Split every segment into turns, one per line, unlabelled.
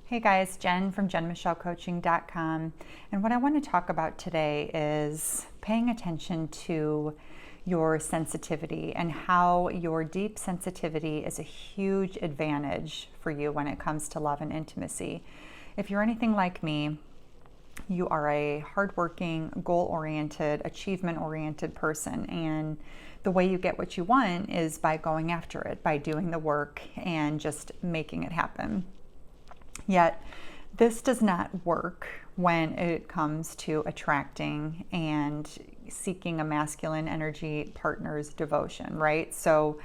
Hey guys, Jen from JenMichelleCoaching.com, and what I want to talk about today is paying attention to your sensitivity and how your deep sensitivity is a huge advantage for you when it comes to love and intimacy. If you're anything like me, you are a hardworking, goal-oriented, achievement-oriented person, and the way you get what you want is by going after it, by doing the work and just making it happen. Yet, this does not work when it comes to attracting and seeking a masculine energy partner's devotion, right? So,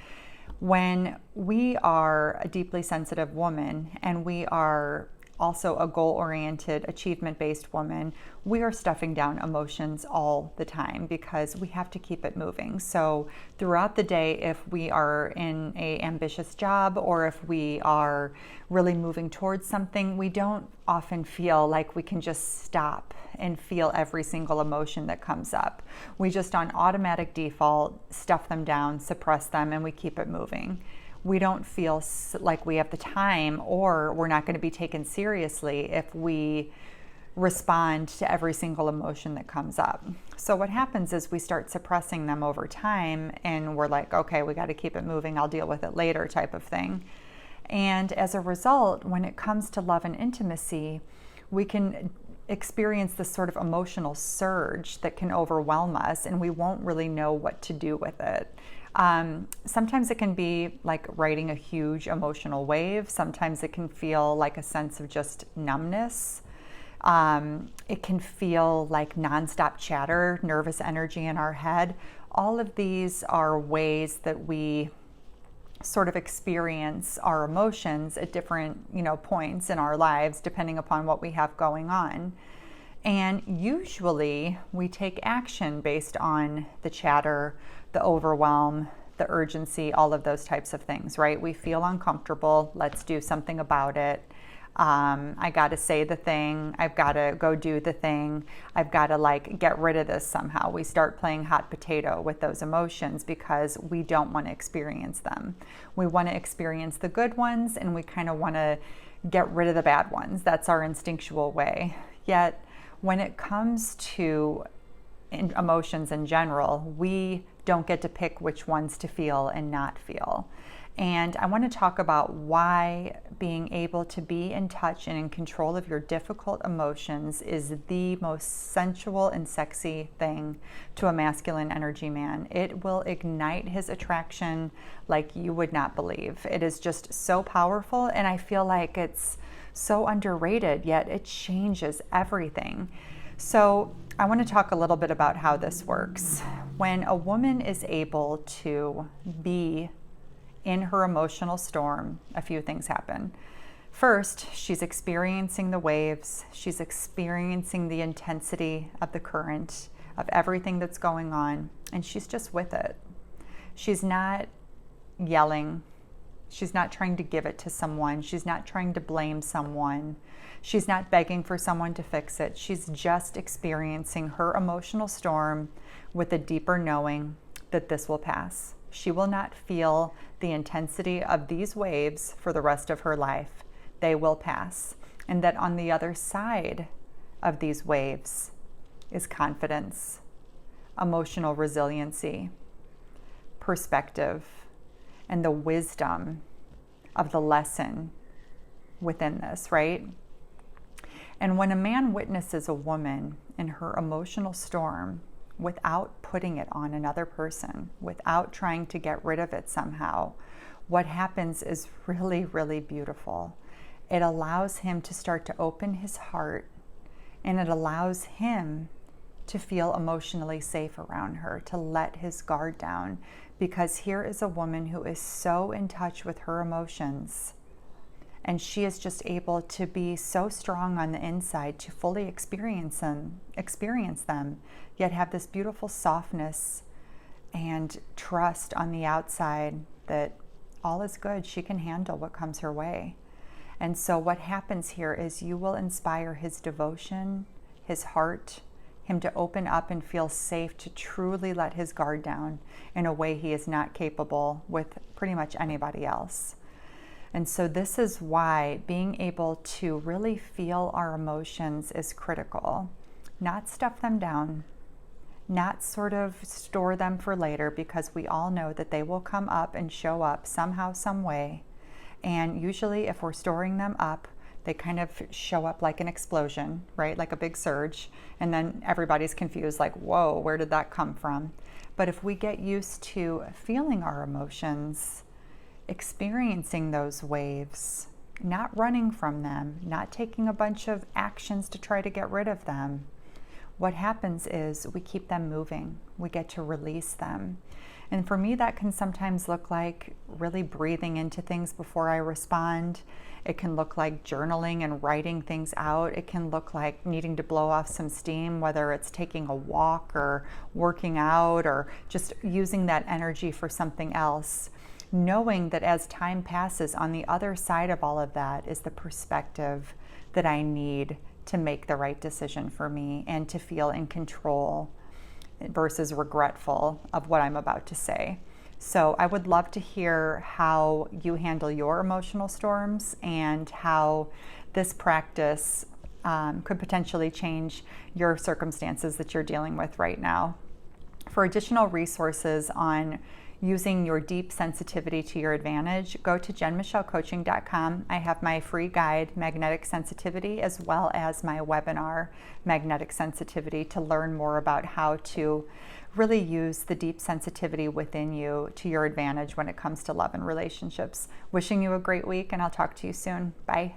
when we are a deeply sensitive woman and we are also a goal-oriented, achievement-based woman, we are stuffing down emotions all the time because we have to keep it moving. So throughout the day, if we are in an ambitious job or if we are really moving towards something, we don't often feel like we can just stop and feel every single emotion that comes up. We just on automatic default stuff them down, suppress them, and we keep it moving. We don't feel like we have the time, or we're not going to be taken seriously if we respond to every single emotion that comes up. So what happens is we start suppressing them over time, and we're like, okay, we got to keep it moving, I'll deal with it later type of thing. And as a result, when it comes to love and intimacy, we can experience this sort of emotional surge that can overwhelm us, and we won't really know what to do with it. Sometimes it can be like riding a huge emotional wave. Sometimes it can feel like a sense of just numbness. It can feel like nonstop chatter, nervous energy in our head. All of these are ways that we sort of experience our emotions at different, points in our lives, depending upon what we have going on. And usually we take action based on the chatter, the overwhelm, the urgency, all of those types of things, right? We feel uncomfortable. Let's do something about it. I got to say the thing. I've got to go do the thing. I've got to get rid of this somehow. We start playing hot potato with those emotions because we don't want to experience them. We want to experience the good ones, and we kind of want to get rid of the bad ones. That's our instinctual way. Yet, when it comes to emotions in general, we don't get to pick which ones to feel and not feel. And I want to talk about why being able to be in touch and in control of your difficult emotions is the most sensual and sexy thing to a masculine energy man. It will ignite his attraction like you would not believe. It is just so powerful, and I feel like it's so underrated, yet it changes everything. So I want to talk a little bit about how this works. When a woman is able to be in her emotional storm, a few things happen. First, she's experiencing the waves. She's experiencing the intensity of the current, of everything that's going on, and she's just with it. She's not yelling. She's not trying to give it to someone. She's not trying to blame someone. She's not begging for someone to fix it. She's just experiencing her emotional storm with a deeper knowing that this will pass. She will not feel the intensity of these waves for the rest of her life. They will pass. And that on the other side of these waves is confidence, emotional resiliency, perspective, and the wisdom of the lesson within this, right? And when a man witnesses a woman in her emotional storm without putting it on another person, without trying to get rid of it somehow, what happens is really, really beautiful. It allows him to start to open his heart, and it allows him to feel emotionally safe around her, to let his guard down, because here is a woman who is so in touch with her emotions, and she is just able to be so strong on the inside to fully experience them, yet have this beautiful softness and trust on the outside that all is good. She can handle what comes her way. And so what happens here is you will inspire his devotion, his heart, him to open up and feel safe to truly let his guard down in a way he is not capable with pretty much anybody else. And so this is why being able to really feel our emotions is critical. Not stuff them down, not sort of store them for later, because we all know that they will come up and show up somehow, some way. And usually if we're storing them up, they kind of show up like an explosion, right? Like a big surge. And then everybody's confused, like, whoa, where did that come from? But if we get used to feeling our emotions, experiencing those waves, not running from them, not taking a bunch of actions to try to get rid of them, what happens is we keep them moving. We get to release them. And for me, that can sometimes look like really breathing into things before I respond. It can look like journaling and writing things out. It can look like needing to blow off some steam, whether it's taking a walk or working out or just using that energy for something else. Knowing that as time passes, on the other side of all of that is the perspective that I need to make the right decision for me and to feel in control versus regretful of what I'm about to say. So I would love to hear how you handle your emotional storms and how this practice could potentially change your circumstances that you're dealing with right now. For additional resources on using your deep sensitivity to your advantage, go to jenmichellecoaching.com. I have my free guide, Magnetic Sensitivity, as well as my webinar, Magnetic Sensitivity, to learn more about how to really use the deep sensitivity within you to your advantage when it comes to love and relationships. Wishing you a great week, and I'll talk to you soon. Bye.